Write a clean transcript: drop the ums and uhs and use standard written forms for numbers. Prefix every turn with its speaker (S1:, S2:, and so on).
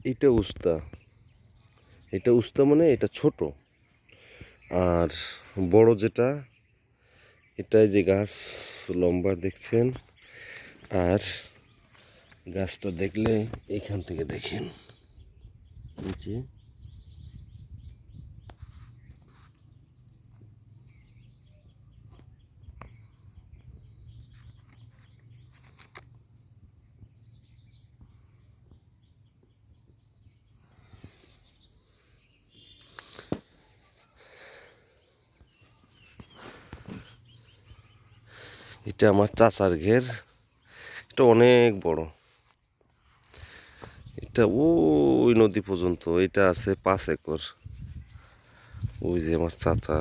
S1: এটা উস্তা। এটা উস্তা মানে এটা ছোট। আর বড় যেটা, এটাই যে গাছ লম্বা দেখছেন। আর গাছটা দেখলে এখান থেকে দেখেন নিচে, এটা আমার চাচার ঘের। এটা অনেক বড়। এটা ওই নদী পর্যন্ত, এটা আছে 5 একর। ওই যে আমার চাচা।